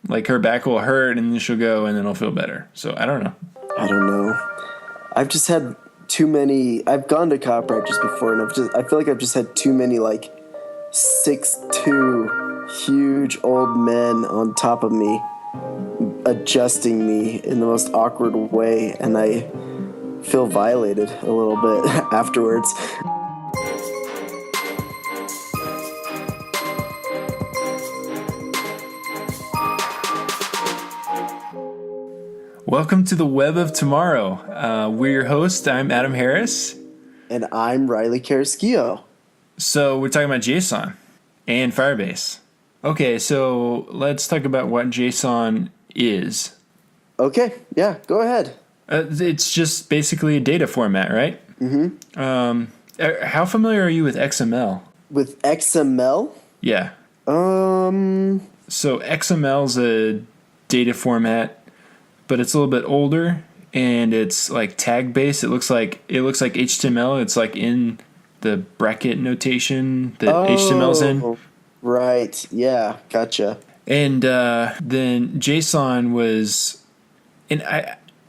like her back will hurt and then she'll go and then it'll feel better. So I don't know. I don't know. I've just had too many. I've gone to chiropractors before, and I feel like I've just had too many like 6'2" huge old men on top of me, adjusting me in the most awkward way, and I feel violated a little bit afterwards. Welcome to the Web of Tomorrow. We're your hosts. I'm Adam Harris. And I'm Riley Carrasquillo. So we're talking about JSON and Firebase. Okay, so let's talk about what JSON is. Okay, yeah, go ahead. It's just basically a data format, right? Mm-hmm. How familiar are you with XML? With XML? Yeah. So XML is a data format, but it's a little bit older and it's like tag based. It looks like HTML. It's like in the bracket notation that HTML's in. Right. Yeah. Gotcha. And then JSON was, and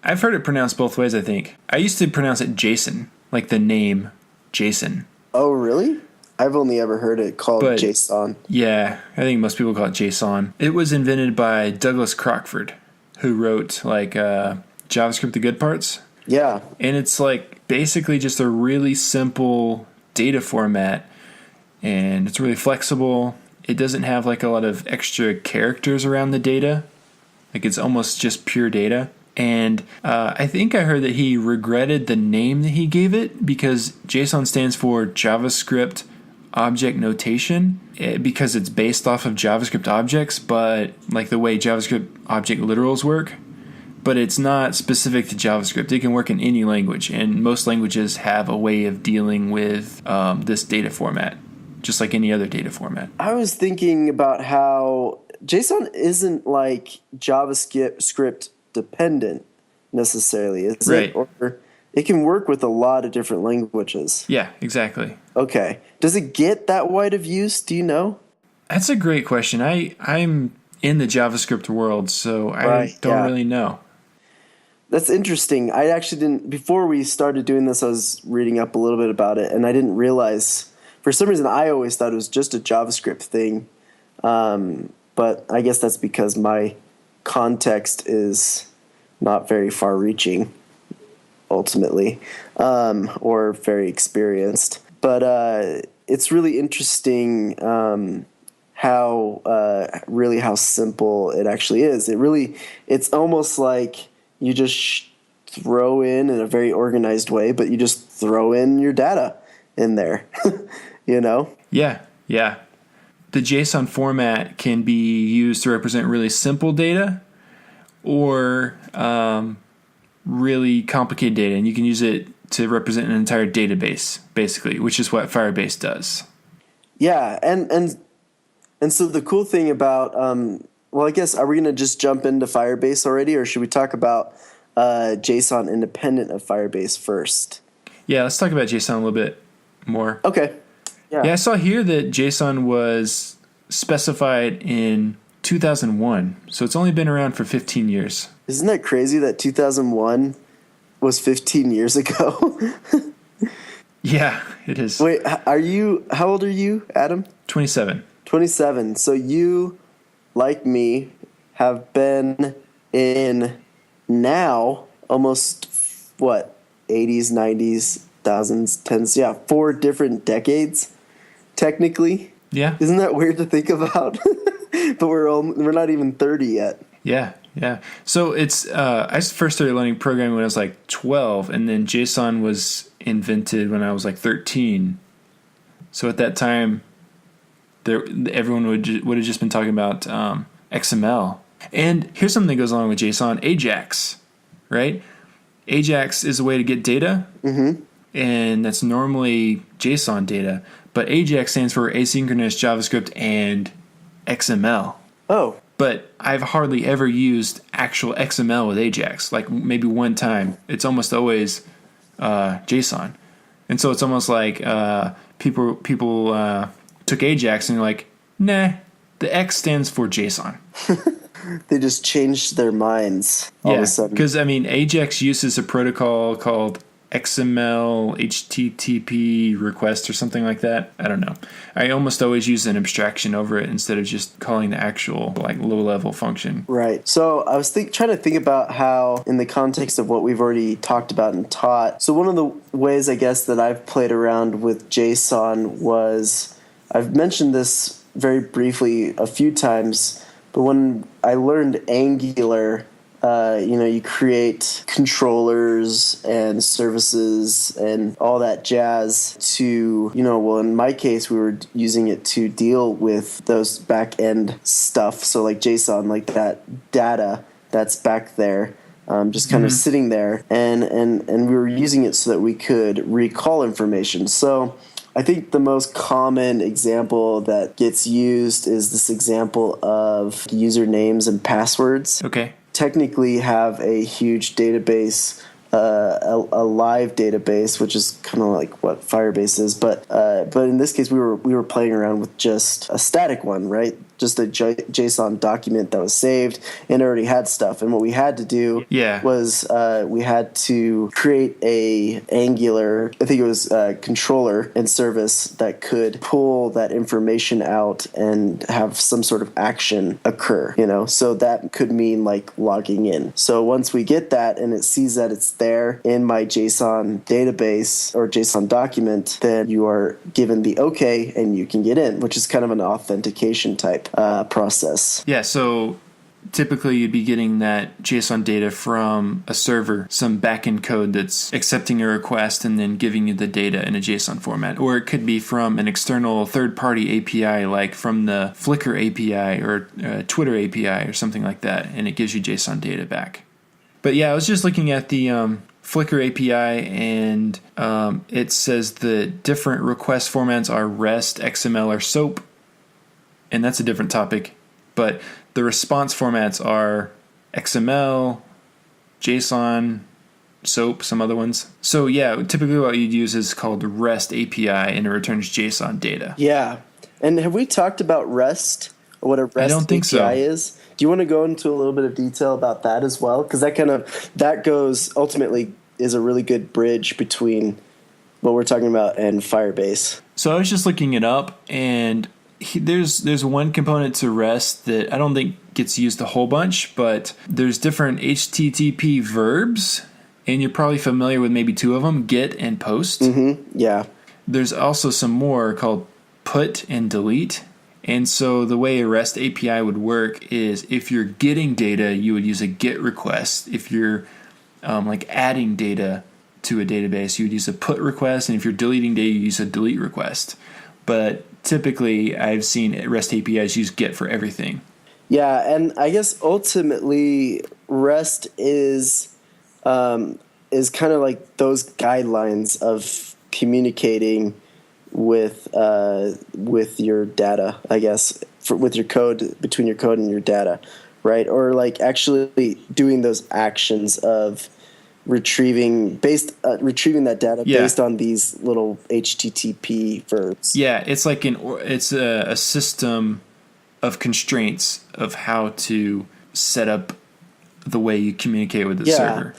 I've heard it pronounced both ways. I think I used to pronounce it Jason, like the name Jason. Oh, really? I've only ever heard it called JSON. Yeah, I think most people call it JSON. It was invented by Douglas Crockford, who wrote like JavaScript: The Good Parts. Yeah. And it's like basically just a really simple data format, and it's really flexible. It doesn't have like a lot of extra characters around the data. Like it's almost just pure data. And I think I heard that he regretted the name that he gave it because JSON stands for JavaScript Object Notation, because it's based off of JavaScript objects, but like the way JavaScript object literals work. But it's not specific to JavaScript. It can work in any language, and most languages have a way of dealing with this data format, just like any other data format. I was thinking about how JSON isn't like JavaScript dependent necessarily, is it? Or it can work with a lot of different languages. Yeah, exactly. Okay. Does it get that wide of use? Do you know? That's a great question. I'm in the JavaScript world, so I don't really know. That's interesting. I actually didn't, before we started doing this, I was reading up a little bit about it, and I didn't realize, for some reason, I always thought it was just a JavaScript thing. But I guess that's because my context is not very far-reaching, ultimately, or very experienced. But it's really interesting how simple it actually is. It's almost like you just throw in a very organized way, but you just throw in your data in there, you know? Yeah. The JSON format can be used to represent really simple data or really complicated data, and you can use it to represent an entire database, basically, which is what Firebase does. Yeah, and so the cool thing about, I guess, are we going to just jump into Firebase already, or should we talk about JSON independent of Firebase first? Yeah, let's talk about JSON a little bit more. Okay. Yeah, I saw here that JSON was specified in 2001, so it's only been around for 15 years. Isn't that crazy that 2001 was 15 years ago? Yeah, it is. Wait, how old are you, Adam? 27. 27. So you, like me, have been in now almost, 80s, 90s, thousands, tens, 4 different decades, technically. Yeah. Isn't that weird to think about? But we're not even 30 yet. Yeah. So it's I first started learning programming when I was like 12, and then JSON was invented when I was like 13. So at that time, everyone would have just been talking about XML. And here's something that goes along with JSON: Ajax, right? Ajax is a way to get data, and that's normally JSON data. But Ajax stands for asynchronous JavaScript and XML. Oh. But I've hardly ever used actual XML with Ajax, like maybe one time. It's almost always JSON. And so it's almost like people took Ajax and they're like, nah, the X stands for JSON. They just changed their minds all of a sudden. Because, I mean, Ajax uses a protocol called XML HTTP request or something like that. I don't know. I almost always use an abstraction over it instead of just calling the actual like low-level function. Right. So I was trying to think about how, in the context of what we've already talked about and taught, so one of the ways, I guess, that I've played around with JSON was, I've mentioned this very briefly a few times, but when I learned Angular, you create controllers and services and all that jazz to, well, in my case, we were using it to deal with those back-end stuff. So like JSON, like that data that's back there, just kind of sitting there. And we were using it so that we could recall information. So I think the most common example that gets used is this example of usernames and passwords. Okay. Technically have a huge database, a live database, which is kind of like what Firebase is, but in this case we were playing around with just a static one, right? Just a JSON document that was saved and already had stuff. And what we had to do was we had to create a Angular, I think it was a controller and service that could pull that information out and have some sort of action occur, So that could mean like logging in. So once we get that and it sees that it's there in my JSON database or JSON document, then you are given the okay and you can get in, which is kind of an authentication type process. Yeah, so typically you'd be getting that JSON data from a server, some backend code that's accepting a request and then giving you the data in a JSON format. Or it could be from an external third-party API, like from the Flickr API or Twitter API or something like that, and it gives you JSON data back. But yeah, I was just looking at the Flickr API, and it says the different request formats are REST, XML, or SOAP. And that's a different topic, but the response formats are XML, JSON, SOAP, some other ones. So yeah, typically what you'd use is called REST API, and it returns JSON data. Yeah, and have we talked about REST or what a REST I don't think API so. is? Do you want to go into a little bit of detail about that as well? Because that goes ultimately is a really good bridge between what we're talking about and Firebase. So I was just looking it up, and there's one component to REST that I don't think gets used a whole bunch, but there's different HTTP verbs, and you're probably familiar with maybe two of them, get and post. Mm-hmm. Yeah. There's also some more called put and delete. And so the way a REST API would work is if you're getting data, you would use a GET request. If you're like adding data to a database, you would use a put request. And if you're deleting data, you use a delete request. But typically, I've seen REST APIs use GET for everything. Yeah, and I guess ultimately REST is kind of like those guidelines of communicating with your data, I guess, with your code, between your code and your data, right? Or like actually doing those actions of retrieving that data based on these little HTTP verbs. Yeah, it's like it's a system of constraints of how to set up the way you communicate with the server.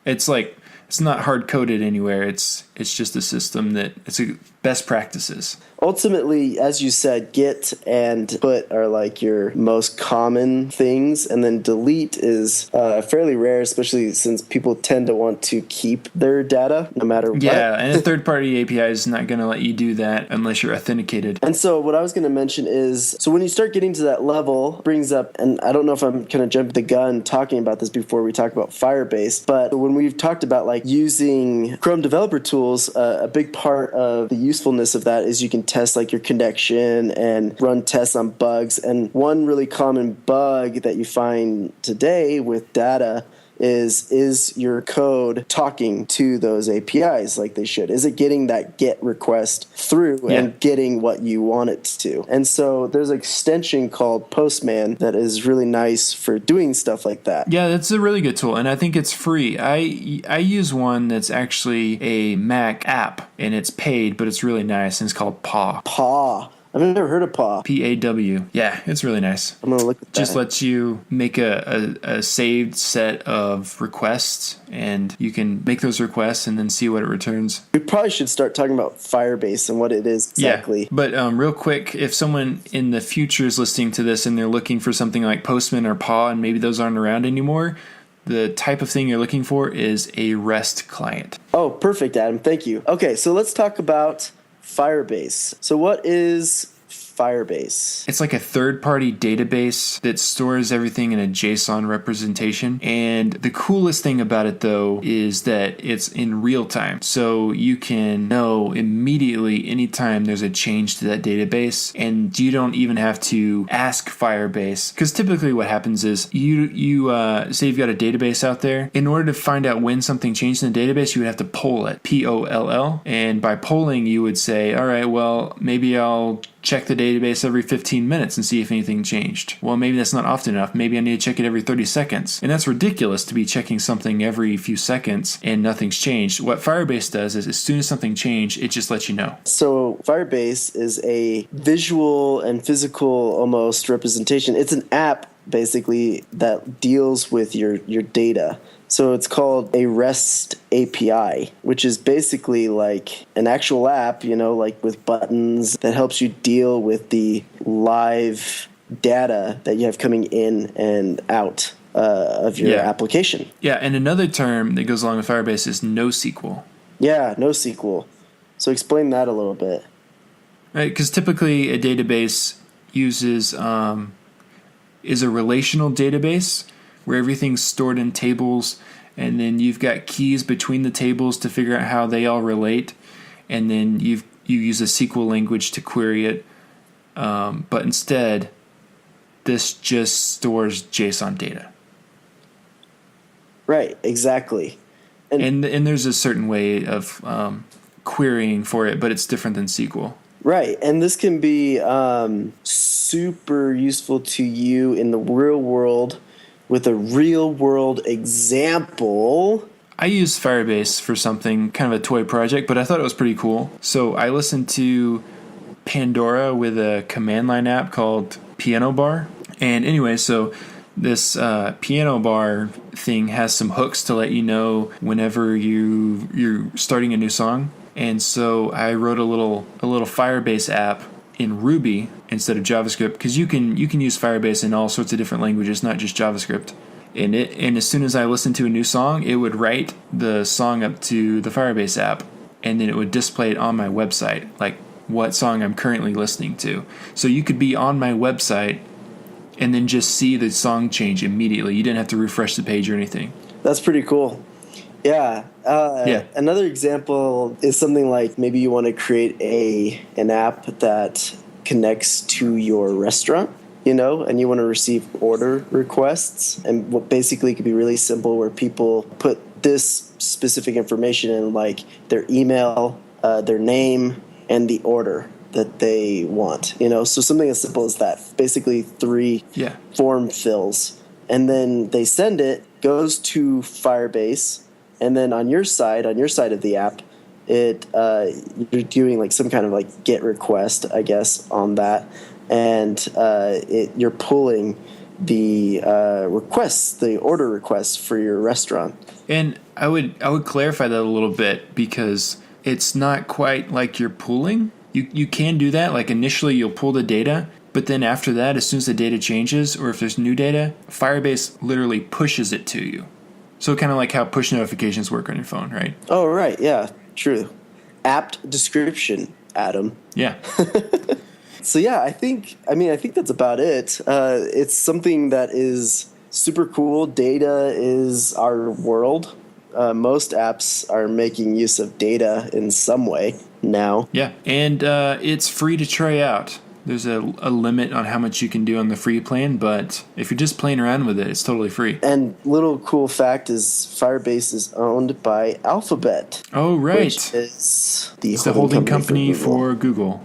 It's like it's not hard coded anywhere. It's just a system that it's a best practices. Ultimately, as you said, get and put are like your most common things, and then delete is fairly rare, especially since people tend to want to keep their data no matter what. Yeah, and a third-party API is not going to let you do that unless you're authenticated. And so what I was going to mention is, so when you start getting to that level, brings up, and I don't know if I'm kind of jumping the gun talking about this before we talk about Firebase, but when we've talked about like using Chrome developer tools, a big part of the usefulness of that is you can test like your connection and run tests on bugs. And one really common bug that you find today with data is your code talking to those APIs like they should? Is it getting that GET request through and getting what you want it to? And so there's an extension called Postman that is really nice for doing stuff like that. Yeah, that's a really good tool, and I think it's free. I use one that's actually a Mac app, and it's paid, but it's really nice, and it's called Paw. Paw. I've never heard of PAW. PAW. Yeah, it's really nice. I'm going to look at that. Just lets you make a saved set of requests, and you can make those requests and then see what it returns. We probably should start talking about Firebase and what it is exactly. Yeah, but real quick, if someone in the future is listening to this and they're looking for something like Postman or PAW, and maybe those aren't around anymore, the type of thing you're looking for is a REST client. Oh, perfect, Adam. Thank you. Okay, so let's talk about Firebase. So what is Firebase? It's like a third-party database that stores everything in a JSON representation. And the coolest thing about it, though, is that it's in real time. So you can know immediately anytime there's a change to that database, and you don't even have to ask Firebase. Because typically what happens is you say you've got a database out there. In order to find out when something changed in the database, you would have to poll it, POLL. And by polling, you would say, all right, well, maybe I'll check the database every 15 minutes and see if anything changed. Well, maybe that's not often enough. Maybe I need to check it every 30 seconds. And that's ridiculous to be checking something every few seconds and nothing's changed. What Firebase does is as soon as something changed, it just lets you know. So Firebase is a visual and physical almost representation. It's an app basically that deals with your data. So it's called a REST API, which is basically like an actual app, like with buttons that helps you deal with the live data that you have coming in and out of your application. Yeah, and another term that goes along with Firebase is NoSQL. Yeah, NoSQL. So explain that a little bit. Right, because typically a database is a relational database where everything's stored in tables, and then you've got keys between the tables to figure out how they all relate, and then you use a SQL language to query it. But instead, this just stores JSON data. Right, exactly. And there's a certain way of querying for it, but it's different than SQL. Right, and this can be super useful to you in the real world with a real world example. I used Firebase for something, kind of a toy project, but I thought it was pretty cool. So I listened to Pandora with a command line app called Piano Bar. And anyway, so this piano bar thing has some hooks to let you know whenever you're starting a new song. And so I wrote a little Firebase app in Ruby instead of JavaScript, because you can use Firebase in all sorts of different languages, not just JavaScript. And as soon as I listened to a new song, it would write the song up to the Firebase app, and then it would display it on my website, like what song I'm currently listening to. So you could be on my website and then just see the song change immediately. You didn't have to refresh the page or anything. That's pretty cool. Yeah. Another example is something like maybe you want to create an app that connects to your restaurant, and you want to receive order requests. And what basically could be really simple, where people put this specific information in, like their email, their name, and the order that they want. So something as simple as that. Basically 3 form fills. And then they send it, goes to Firebase. And then on your side of the app, you're doing like some kind of like GET request, I guess, on that, and you're pulling the requests, the order requests for your restaurant. And I would clarify that a little bit, because it's not quite like you're pulling. You can do that. Like initially, you'll pull the data, but then after that, as soon as the data changes, or if there's new data, Firebase literally pushes it to you. So kind of like how push notifications work on your phone, right? Oh, right. Yeah, true. Apt description, Adam. Yeah. So yeah, I think that's about it. It's something that is super cool. Data is our world. Most apps are making use of data in some way now. Yeah, and it's free to try out. There's a limit on how much you can do on the free plan, but if you're just playing around with it, it's totally free. And little cool fact is Firebase is owned by Alphabet. Oh, right. Which is the holding company for Google.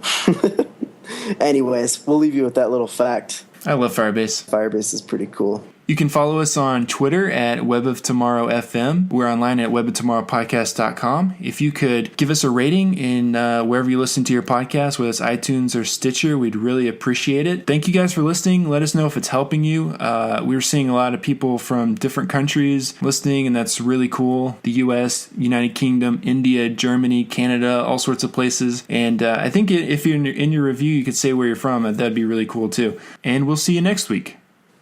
Anyways, we'll leave you with that little fact. I love Firebase. Firebase is pretty cool. You can follow us on Twitter at Web of Tomorrow FM. We're online at weboftomorrowpodcast.com. If you could give us a rating in wherever you listen to your podcast, whether it's iTunes or Stitcher, we'd really appreciate it. Thank you guys for listening. Let us know if it's helping you. We're seeing a lot of people from different countries listening, and that's really cool. The US, United Kingdom, India, Germany, Canada, all sorts of places. And I think if you're in your review, you could say where you're from. That'd be really cool too. And we'll see you next week.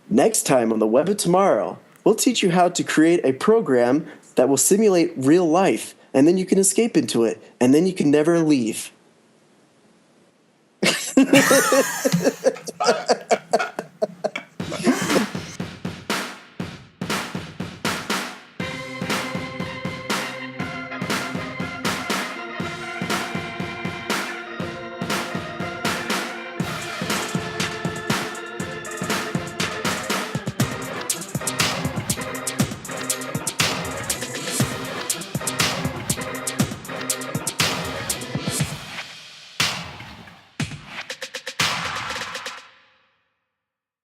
Next time on the Web of Tomorrow, we'll teach you how to create a program that will simulate real life, and then you can escape into it, and then you can never leave.